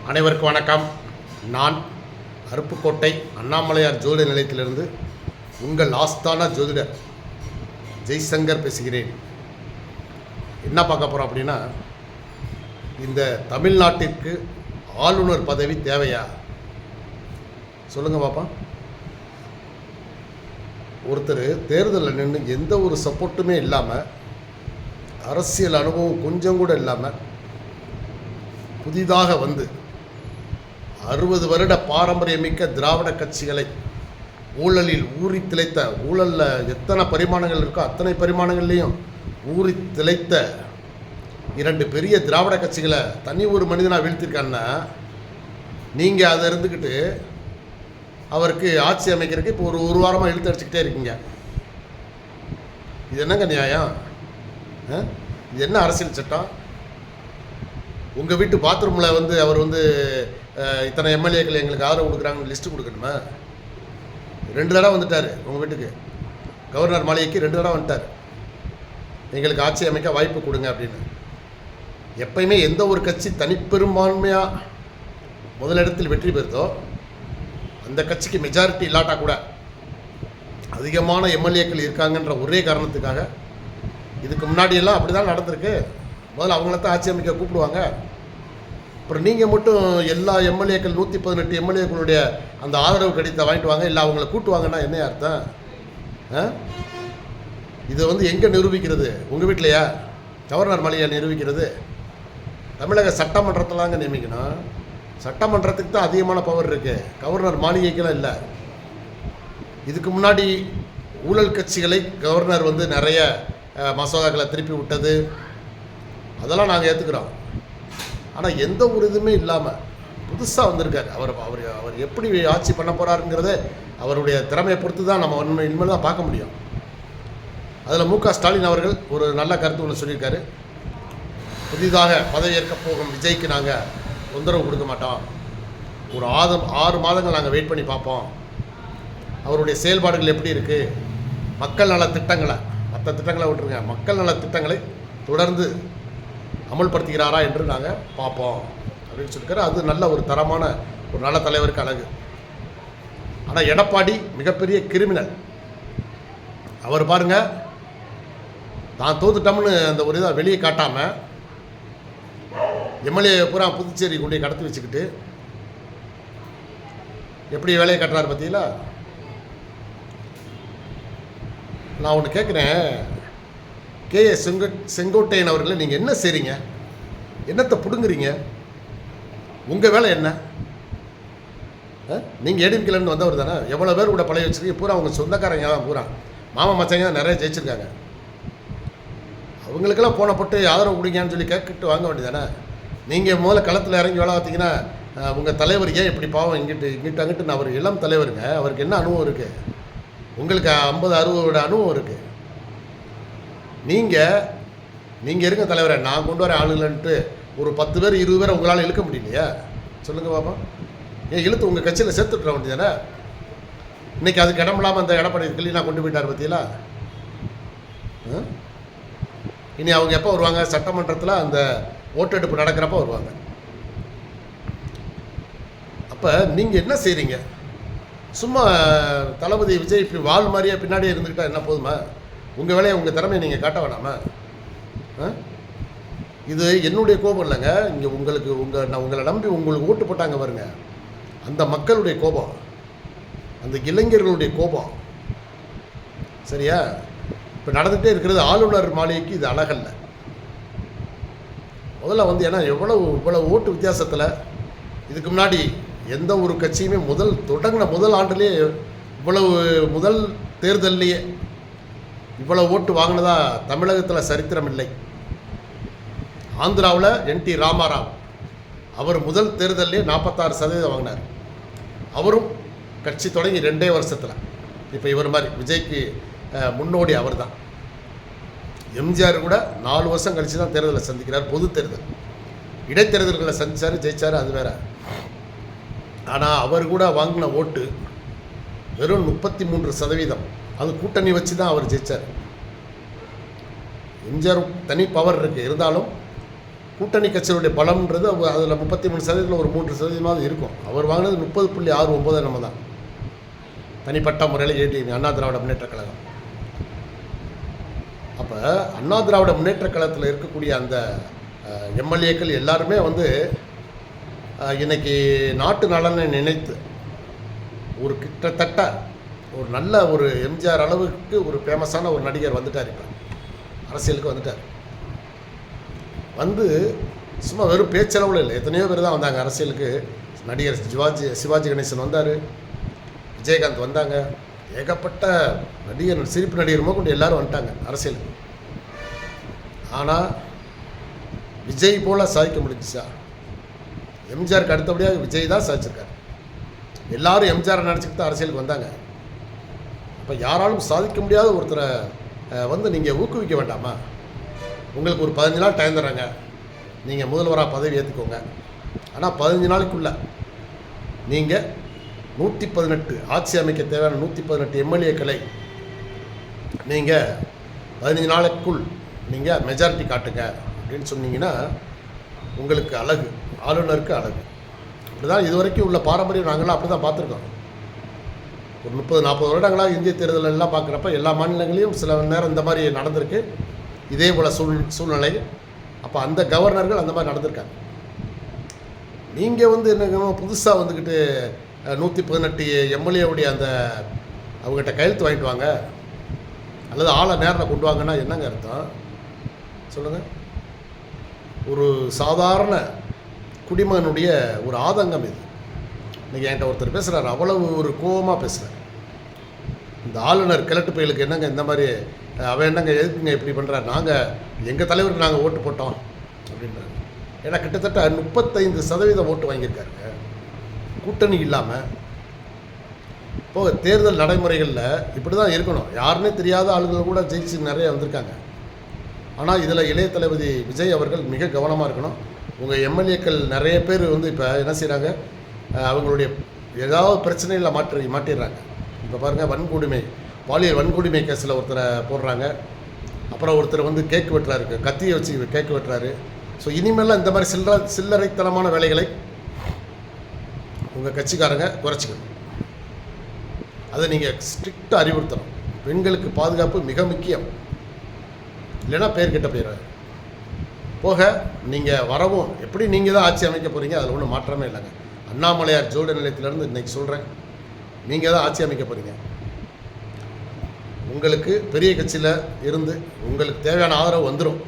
அனைவருக்கும் வணக்கம். நான் அருப்புக்கோட்டை அண்ணாமலையார் ஜோதிட நிலையத்திலிருந்து உங்கள் ஆஸ்தான ஜோதிடர் ஜெய்சங்கர் பேசுகிறேன். என்ன பார்க்க போகிறோம் அப்படின்னா, இந்த தமிழ்நாட்டிற்கு ஆளுநர் பதவி தேவையா? சொல்லுங்கள் பாப்பா. ஒருத்தர் தேர்தலில் நின்று எந்த ஒரு சப்போர்ட்டுமே இல்லாமல், அரசியல் அனுபவம் கொஞ்சம் கூட இல்லாமல், புதிதாக வந்து 60 வருட பாரம்பரியமிக்க திராவிட கட்சிகளை ஊழலில் ஊறி திளைத்த, ஊழலில் எத்தனை பரிமாணங்கள் இருக்கோ அத்தனை பரிமாணங்கள்லேயும் ஊறி திளைத்த 2 பெரிய திராவிட கட்சிகளை தனி ஒரு மனிதனாக வீழ்த்திருக்காங்கன்னா, நீங்கள் அதை இருந்துக்கிட்டு அவருக்கு ஆட்சி அமைக்கிறதுக்கு இப்போ ஒரு வாரமாக இழுத்து அடிச்சுக்கிட்டே இருக்கீங்க. இது என்னங்க நியாயம்? இது என்ன அரசியல் சட்டம்? உங்கள் வீட்டு பாத்ரூமில் வந்து அவர் வந்து இத்தனை எம்எல்ஏக்கள் எங்களுக்கு ஆதரவு கொடுக்குறாங்கன்னு லிஸ்ட்டு கொடுக்கணுமா? 2 தடவை வந்துட்டார் உங்கள் வீட்டுக்கு. கவர்னர் மாளிகைக்கு 2 தடவை வந்துட்டார், எங்களுக்கு ஆட்சி அமைக்க வாய்ப்பு கொடுங்க அப்படின்னு. எப்பயுமே எந்த ஒரு கட்சி தனிப்பெரும்பான்மையாக முதலிடத்தில் வெற்றி பெறுதோ அந்த கட்சிக்கு மெஜாரிட்டி இல்லாட்டா கூட அதிகமான எம்எல்ஏக்கள் இருக்காங்கன்ற ஒரே காரணத்துக்காக இதுக்கு முன்னாடியெல்லாம் அப்படி தான் நடந்திருக்கு. முதல்ல அவங்கள தான் ஆட்சி அமைக்க கூப்பிடுவாங்க. அப்புறம் நீங்கள் மட்டும் எல்லா எம்எல்ஏக்கள் 118 எம்எல்ஏக்களுடைய அந்த ஆதரவு கடிதத்தை வாங்கிட்டு வாங்க, இல்லை அவங்கள கூட்டுவாங்கன்னா என்ன அர்த்தம்? இதை வந்து எங்கே நிரூபிக்கிறது? உங்கள் வீட்டிலையா? கவர்னர் மாளிகையில் நிரூபிக்கிறது? தமிழக சட்டமன்றத்திலாங்க நியமிக்கணும். சட்டமன்றத்துக்கு தான் அதிகமான பவர் இருக்குது, கவர்னர் மாளிகைக்கெல்லாம் இல்லை. இதுக்கு முன்னாடி ஊழல் கட்சிகளை கவர்னர் வந்து நிறைய மசோதாக்களை திருப்பி விட்டது, அதெல்லாம் நாங்கள் ஏற்றுக்கிறோம். ஆனால் எந்த ஒரு இதுவுமே இல்லாமல் புதுசாக வந்திருக்கார். அவர் எப்படி ஆட்சி பண்ண போகிறாருங்கிறத அவருடைய திறமையை பொறுத்து தான் நம்ம இனிமேல் தான் பார்க்க முடியும். அதில் மு.க. ஸ்டாலின் அவர்கள் ஒரு நல்ல கருத்து ஒன்று சொல்லியிருக்காரு. புதிதாக பதவியேற்க போகும் விஜய்க்கு நாங்கள் தொந்தரவு கொடுக்க மாட்டோம், ஒரு 6 மாதங்கள் நாங்கள் வெயிட் பண்ணி பார்ப்போம், அவருடைய செயல்பாடுகள் எப்படி இருக்குது, மக்கள் நல திட்டங்களை, மற்ற திட்டங்களை விட்டுருங்க, மக்கள் நல திட்டங்களை தொடர்ந்து அமல்படுத்துகிறாரா என்று நாங்கள் பார்ப்போம் அப்படின்னு சொல்லியிருக்காரு. அது நல்ல ஒரு தரமான ஒரு நல்ல தலைவருக்கு அழகு. ஆனால் எடப்பாடி மிகப்பெரிய கிரிமினல். அவர் பாருங்க, தான் தோத்துட்டோம்னு அந்த ஒரு இதை வெளியே காட்டாமல் எம்எல்ஏ பூரா புதுச்சேரி கொண்டு கடத்தி வச்சுக்கிட்டு எப்படி வேலையை கட்டுறாரு பார்த்தீங்களா? நான் ஒன்று கேட்குறேன், கே.ஏ. செங்கோட்டையன் அவர்களை நீங்கள் என்ன செய்கிறீங்க? என்னத்தை பிடுங்குறீங்க? உங்கள் வேலை என்ன? நீங்கள் ஏடிஎம்கேலேருந்து வந்தவர் தானே, எவ்வளோ பேர் கூட பழைய வச்சுருக்கீங்க? பூரா அவங்க சொந்தக்காரங்க தான், பூரா மாமா மச்சங்க தான் நிறைய ஜெயிச்சிருக்காங்க. அவங்களுக்கெல்லாம் போன போட்டு ஆதரவு கொடுங்கன்னு சொல்லி கேட்கிட்டு வாங்க வேண்டியதானே? நீங்கள் முதல்ல களத்தில் இறங்கி வேலை பார்த்தீங்கன்னா உங்கள் தலைவர் ஏன் இப்படி பாவம் இங்கிட்டு அங்கிட்டு? அவர் இளம் தலைவருங்க, அவருக்கு என்ன அனுபவம் இருக்குது? உங்களுக்கு 50-60 அனுபவம் இருக்குது. நீங்கள் இருங்க தலைவரை, நான் கொண்டு வரேன் ஆளுங்கள்ன்ட்டு ஒரு 10 பேர் 20 பேரை உங்களால் இழுக்க முடியலையா? சொல்லுங்கள் பாப்பா. ஏன் இழுத்து உங்கள் கட்சியில் சேர்த்துட்ற வேண்டியதானே? இன்றைக்கி அதுக்கு இடம் இல்லாமல் அந்த எடப்பாடி கிளீனாக கொண்டு போயிட்டார் பார்த்தீங்களா? இனி அவங்க எப்போ வருவாங்க? சட்டமன்றத்தில் அந்த ஓட்டெடுப்பு நடக்கிறப்ப வருவாங்க. அப்போ நீங்கள் என்ன செய்கிறீங்க? சும்மா தளபதி விஜய் இப்படி வால் மாதிரியே பின்னாடியே இருந்துக்கிட்டா என்ன போதுமா? உங்கள் வேலையை, உங்கள் திறமையை நீங்கள் காட்ட வேணாமா? இது என்னுடைய கோபம் இல்லைங்க. இங்கே உங்களை நம்பி உங்களுக்கு ஓட்டு போட்டாங்க பாருங்க, அந்த மக்களுடைய கோபம், அந்த இளைஞர்களுடைய கோபம். சரியா? இப்போ நடந்துகிட்டே இருக்கிறது ஆளுநர் மாளிகைக்கு இது அழகல்ல. முதல்ல வந்து ஏன்னா இவ்வளோ ஓட்டு வித்தியாசத்தில் இதுக்கு முன்னாடி எந்த ஒரு கட்சியுமே தொடங்கின முதல் ஆண்டுலேயே முதல் தேர்தல்லையே இவ்வளோ ஓட்டு வாங்கினதா தமிழகத்தில் சரித்திரம் இல்லை. ஆந்திராவில் என்.டி. ராமாராவ் அவர் முதல் தேர்தல்லையே 46% வாங்கினார். அவரும் கட்சி தொடங்கி 2 வருஷத்தில். இப்போ இவர் மாதிரி விஜய்க்கு முன்னோடி அவர் தான். எம்ஜிஆர் கூட 4 வருஷம் கழித்து தான் தேர்தலை சந்திக்கிறார். பொது தேர்தல், இடைத்தேர்தல்களை சந்தித்தார், ஜெயிச்சார், அது வேற. ஆனால் அவர் கூட வாங்கின ஓட்டு வெறும் 33%. அது கூட்டணி வச்சு தான் அவர் ஜெயித்தார். எம்ஜிஆர் தனி பவர் இருக்குது, இருந்தாலும் கூட்டணி கட்சிகளுடைய பலம்ன்றது அதில் 33% ஒரு 3% இருக்கும். அவர் வாங்கினது 30.69 நம்ம தான் தனிப்பட்ட முறையில் ஏடிஎம் அண்ணா திராவிட முன்னேற்ற கழகம். அப்போ அண்ணா திராவிட முன்னேற்ற கழகத்தில் இருக்கக்கூடிய அந்த எம்எல்ஏக்கள் எல்லாருமே வந்து இன்னைக்கு நாட்டு நலனை நினைத்து ஒரு கிட்டத்தட்ட ஒரு நல்ல ஒரு எம்ஜிஆர் அளவுக்கு ஒரு ஃபேமஸான ஒரு நடிகர் வந்துட்டார். இப்போ அரசியலுக்கு வந்துட்டார். வந்து சும்மா வெறும் பேச்சளவில் இல்லை, எத்தனையோ பேர் தான் வந்தாங்க அரசியலுக்கு. நடிகர் சிவாஜி கணேசன் வந்தார், விஜயகாந்த் வந்தாங்க, ஏகப்பட்ட நடிகர் சிரிப்பு நடிகருமோ கொண்டு எல்லோரும் வந்துட்டாங்க அரசியலுக்கு. ஆனால் விஜய் போல் சாதிக்க முடிஞ்சிச்சா? எம்ஜிஆருக்கு அடுத்தபடியாக விஜய் தான் சாதிச்சிருக்காரு. எல்லாரும் எம்ஜிஆரை நினச்சிக்கிட்டு தான் அரசியலுக்கு வந்தாங்க. அப்போ யாராலும் சாதிக்க முடியாத ஒருத்தரை வந்து நீங்கள் ஊக்குவிக்க வேண்டாமா? உங்களுக்கு ஒரு 15 நாள் டைம் தராங்க, நீங்கள் முதல்வராக பதவி ஏற்றுக்கோங்க. ஆனால் 15 நாளைக்குள்ளே நீங்கள் 118 ஆட்சி அமைக்க தேவையான 118 எம்எல்ஏக்களை நீங்கள் 15 நாளைக்குள் நீங்கள் மெஜாரிட்டி காட்டுங்க அப்படின்னு சொன்னீங்கன்னா உங்களுக்கு அழகு, ஆளுநருக்கு அழகு. அப்படி தான் இது வரைக்கும் உள்ள பாரம்பரியம் நாங்களாம் அப்படி தான் பார்த்துருக்கோம். ஒரு 30-40 வருடங்களாக இந்திய தேர்தல் எல்லாம் பார்க்குறப்ப எல்லா மாநிலங்களையும் சில நேரம் இந்த மாதிரி நடந்திருக்கு, இதே போல் சூழ்நிலை. அப்போ அந்த கவர்னர்கள் அந்த மாதிரி நடந்திருக்காங்க. நீங்கள் வந்து என்ன புதுசாக வந்துக்கிட்டு 118 எம்எல்ஏவுடைய அந்த அவங்ககிட்ட கையெழுத்து வாங்கிட்டு வாங்க அல்லது ஆளை நேரில் கொண்டு வாங்கன்னா என்னங்க அர்த்தம் சொல்லுங்கள்? ஒரு சாதாரண குடிமகனுடைய ஒரு ஆதங்கம் இது. இன்றைக்கி என்கிட்ட ஒருத்தர் பேசுகிறார், அவ்வளவு ஒரு கோபமாக பேசுகிறார். இந்த ஆளுநர் கிழட்டு பயிலுக்கு என்னங்க இந்த மாதிரி அவன் என்னங்க எதுக்குங்க இப்படி பண்ணுறார், நாங்கள் எங்கள் தலைவருக்கு நாங்கள் ஓட்டு போட்டோம் அப்படின்றாங்க. ஏன்னா கிட்டத்தட்ட 35% ஓட்டு வாங்கியிருக்காருங்க கூட்டணி இல்லாமல். இப்போது தேர்தல் நடைமுறைகளில் இப்படி தான் இருக்கணும். யாருன்னே தெரியாத ஆளுகள் கூட ஜெயிச்சு நிறைய வந்திருக்காங்க. ஆனால் இதில் இளைய தளபதி விஜய் அவர்கள் மிக கவனமாக இருக்கணும். உங்கள் எம்எல்ஏக்கள் நிறைய பேர் வந்து இப்போ என்ன செய்கிறாங்க, அவங்களுடைய ஏதாவது பிரச்சனையில் மாட்டிடுறாங்க. இப்போ பாருங்கள், வன்கொடுமை, பாலியல் வன்கொடுமை கேஸில் ஒருத்தரை போடுறாங்க. அப்புறம் ஒருத்தர் வந்து கேக்கு வெட்டுறாரு, கத்தியை வச்சு கேக்கு வெட்டுறாரு. ஸோ இனிமேலாம் இந்த மாதிரி சில்லறைத்தனமான வேலைகளை உங்கள் கட்சிக்காரங்க குறைச்சிக்கணும். அதை நீங்கள் ஸ்ட்ரிக்டாக அறிவுறுத்தணும். பெண்களுக்கு பாதுகாப்பு மிக முக்கியம், இல்லைன்னா பேர் கிட்ட போயிடுறாரு. போக நீங்கள் வரவும் எப்படி நீங்கள் தான் ஆட்சி அமைக்க போகிறீங்க, அதில் ஒன்றும் மாற்றமே இல்லைங்க. அண்ணாமலையார் ஜோடி நிலையத்திலேருந்து இன்றைக்கி சொல்கிறேன், நீங்கள் தான் ஆட்சி அமைக்க போகிறீங்க. உங்களுக்கு பெரிய கட்சியில் இருந்து உங்களுக்கு தேவையான ஆதரவு வந்துடும்.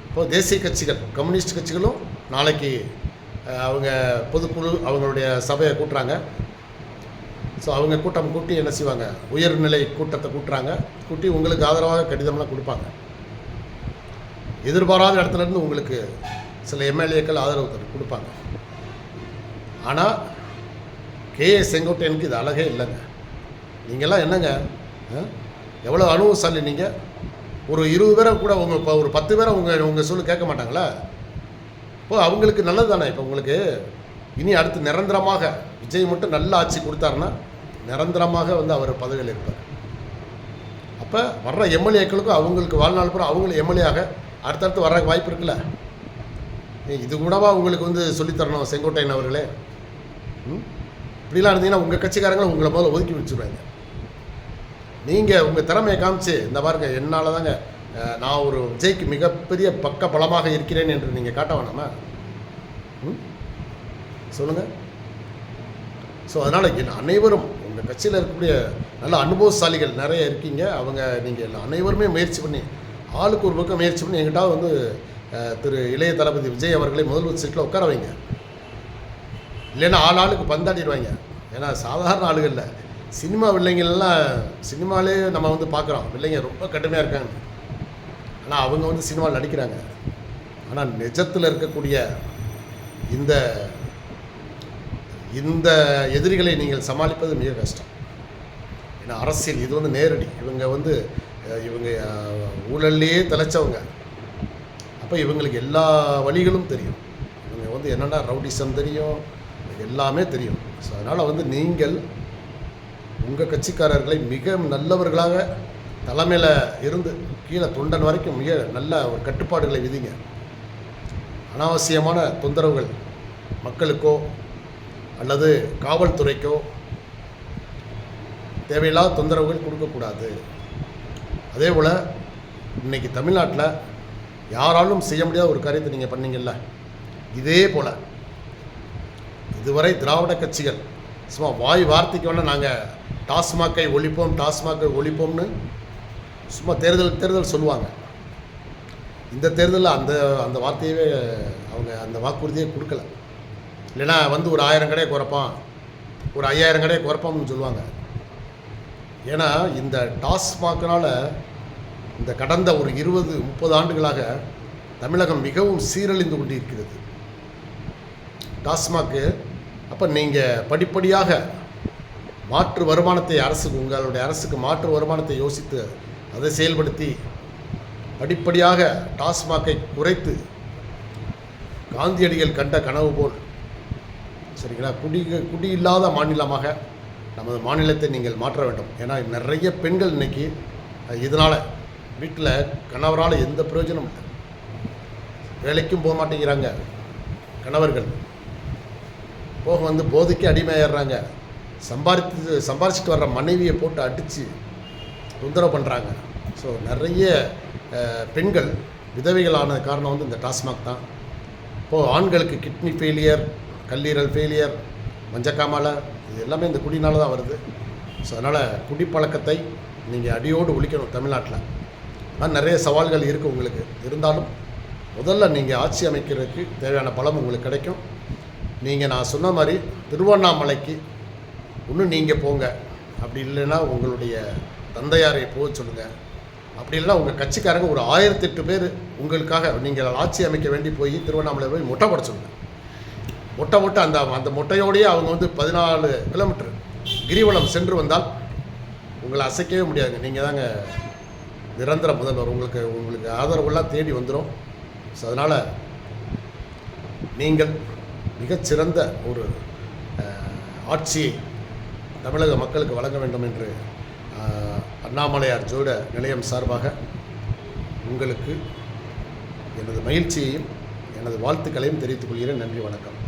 இப்போது தேசிய கட்சிகள், கம்யூனிஸ்ட் கட்சிகளும் நாளைக்கு அவங்க பொதுக்குழு அவங்களுடைய சபையை கூட்டுறாங்க. ஸோ அவங்க கூட்டம் கூட்டி என்ன செய்வாங்க, உயர்நிலை கூட்டத்தை கூட்டுறாங்க. கூட்டி உங்களுக்கு ஆதரவாக கடிதம்லாம் கொடுப்பாங்க. எதிர்பாராத இடத்துலேருந்து உங்களுக்கு சில எம்எல்ஏக்கள் ஆதரவு கொடுப்பாங்க. ஆனால் கே.ஏ. செங்கோட்டையனுக்கு இது அழகே இல்லைங்க. நீங்கள்லாம் என்னங்க எவ்வளோ அனுபவசாலி நீங்கள். ஒரு 20 பேரை கூட உங்கள் இப்போ ஒரு 10 பேரை உங்கள் சொல்லு கேட்க மாட்டாங்களா? இப்போ அவங்களுக்கு நல்லது தானே. இப்போ உங்களுக்கு இனி அடுத்து நிரந்தரமாக விஜய் மட்டும் நல்ல ஆட்சி கொடுத்தாருன்னா நிரந்தரமாக வந்து அவர் பதவியில் இருப்பார். அப்போ வர்ற எம்எல்ஏக்களுக்கும் அவங்களுக்கு வாழ்நாள் பூரா அவங்களும் எம்எல்ஏயாக அடுத்தடுத்து வர்ற வாய்ப்பு இருக்குல்ல. இது கூடவா உங்களுக்கு வந்து சொல்லித்தரணும் செங்கோட்டையன் அவர்களே? இப்படிலாம் இருந்தீங்கன்னா உங்கள் கட்சிக்காரங்களும் உங்களை முதல்ல ஒதுக்கி வச்சுருவாங்க. நீங்கள் உங்கள் திறமையை காமிச்சு இந்த பாருங்க, என்னால் தாங்க நான் ஒரு விஜய்க்கு மிகப்பெரிய பக்க பலமாக இருக்கிறேன் என்று நீங்கள் காட்ட வேணாமா? சொல்லுங்கள். ஸோ அதனால் அனைவரும் உங்கள் கட்சியில் இருக்கக்கூடிய நல்ல அனுபவசாலிகள் நிறைய இருக்கீங்க. நீங்கள் அனைவருமே முயற்சி பண்ணி, ஆளுக்கு ஒரு பக்கம் முயற்சி பண்ணி எங்கிட்ட வந்து திரு இளைய தளபதி விஜய் அவர்களை முதல்வர் சீட்டில் உட்கார வைங்க. இல்லைன்னா ஆளுக்கு பந்தாடிடுவாங்க. ஏன்னா சாதாரண ஆளுகளில் சினிமா வில்லைங்கள்லாம் சினிமாலே நம்ம வந்து பார்க்குறோம், வில்லைங்க ரொம்ப கடுமையாக இருக்காங்க. ஆனால் அவங்க வந்து சினிமாவில் நடிக்கிறாங்க. ஆனால் நிஜத்தில் இருக்கக்கூடிய இந்த எதிரிகளை நீங்கள் சமாளிப்பது மிக கஷ்டம். ஏன்னா அரசியல் இது வந்து நேரடி. இவங்க ஊழல்லையே தலைச்சவங்க. அப்போ இவங்களுக்கு எல்லா வழிகளும் தெரியும். இவங்க வந்து என்னென்னா ரவுடிசம் தெரியும், எல்லாமே தெரியும். ஸோ அதனால் வந்து நீங்கள் உங்கள் கட்சிக்காரர்களை மிக நல்லவர்களாக தலைமையில் இருந்து கீழே தொண்டன் வரைக்கும் மிக நல்ல ஒரு கட்டுப்பாடுகளை விதிங்க. அனாவசியமான தொந்தரவுகள் மக்களுக்கோ அல்லது காவல்துறைக்கோ தேவையில்லாத தொந்தரவுகள் கொடுக்கக்கூடாது. அதே போல் இன்றைக்கி தமிழ்நாட்டில் யாராலும் செய்ய முடியாத ஒரு காரியத்தை நீங்கள் பண்ணீங்கல்ல, இதே போல் இதுவரை திராவிட கட்சிகள் சும்மா வாய் வார்த்தைக்கு வேணால் நாங்கள் டாஸ்மாகை ஒழிப்போம்னு சும்மா தேர்தல் சொல்லுவாங்க. இந்த தேர்தலில் அந்த வார்த்தையவே அவங்க அந்த வாக்குறுதியே கொடுக்கல. இல்லைன்னா ஒரு 1000 கடையை குறைப்பான், ஒரு 5000 கடையை குறைப்போம்னு சொல்லுவாங்க. ஏன்னா இந்த டாஸ்மாகினால் இந்த கடந்த ஒரு 20-30 ஆண்டுகளாக தமிழகம் மிகவும் சீரழிந்து கொண்டிருக்கிறது. டாஸ்மாக்கு அப்போ நீங்கள் படிப்படியாக மாற்று வருமானத்தை உங்களுடைய அரசுக்கு மாற்று வருமானத்தை யோசித்து அதை செயல்படுத்தி படிப்படியாக டாஸ்மாகை குறைத்து காந்தியடிகள் கண்ட கனவு போல், சரிங்களா, குடி இல்லாத மாநிலமாக நமது மாநிலத்தை நீங்கள் மாற்ற வேண்டும். ஏன்னா நிறைய பெண்கள் இன்றைக்கி இதனால் வீட்டில் கணவரால் எந்த பிரயோஜனம் இல்லை, வேலைக்கும் போக மாட்டேங்கிறாங்க, கணவர்கள் போக போதைக்கு அடிமையாடுறாங்க, சம்பாரிச்சிட்டு வர்ற மனைவியை போட்டு அடித்து தொந்தரவு பண்ணுறாங்க. ஸோ நிறைய பெண்கள் விதவைகளான காரணம் இந்த டாஸ்மாக் தான். இப்போது ஆண்களுக்கு கிட்னி ஃபெயிலியர், கல்லீரல் ஃபெயிலியர், மஞ்சக்காமலை, இது எல்லாமே இந்த குடினால தான் வருது. ஸோ அதனால் குடிப்பழக்கத்தை நீங்கள் அடியோடு ஒழிக்கணும் தமிழ்நாட்டில். ஆனால் நிறைய சவால்கள் இருக்குது உங்களுக்கு. இருந்தாலும் முதல்ல நீங்கள் ஆட்சி அமைக்கிறதுக்கு தேவையான பலம் உங்களுக்கு கிடைக்கும். நான் சொன்ன மாதிரி திருவண்ணாமலைக்கு இன்னும் நீங்கள் போங்க, அப்படி இல்லைன்னா உங்களுடைய தந்தையாரை போக சொல்லுங்கள், அப்படி இல்லைன்னா உங்கள் கட்சிக்காரங்க ஒரு 1008 பேர் உங்களுக்காக நீங்கள் ஆட்சி அமைக்க வேண்டி போய் திருவண்ணாமலை போய் மொட்டை போட சொல்லுங்கள். மொட்டை அந்த மொட்டையோடையே அவங்க 14 கிலோமீட்டர் கிரிவலம் சென்று வந்தால் உங்களை அசைக்கவே முடியாதுங்க. நீங்கள் தாங்க நிரந்தர முதல்வர். உங்களுக்கு ஆதரவுலாம் தேடி வந்துடும். ஸோ அதனால் நீங்கள் மிகச்சிறந்த ஒரு ஆட்சியை தமிழக மக்களுக்கு வழங்க வேண்டும் என்று அண்ணாமலையார் ஜோட நிலையம் சார்பாக உங்களுக்கு எனது மகிழ்ச்சியையும் எனது வாழ்த்துக்களையும் தெரிவித்துக் கொள்கிறேன். நன்றி, வணக்கம்.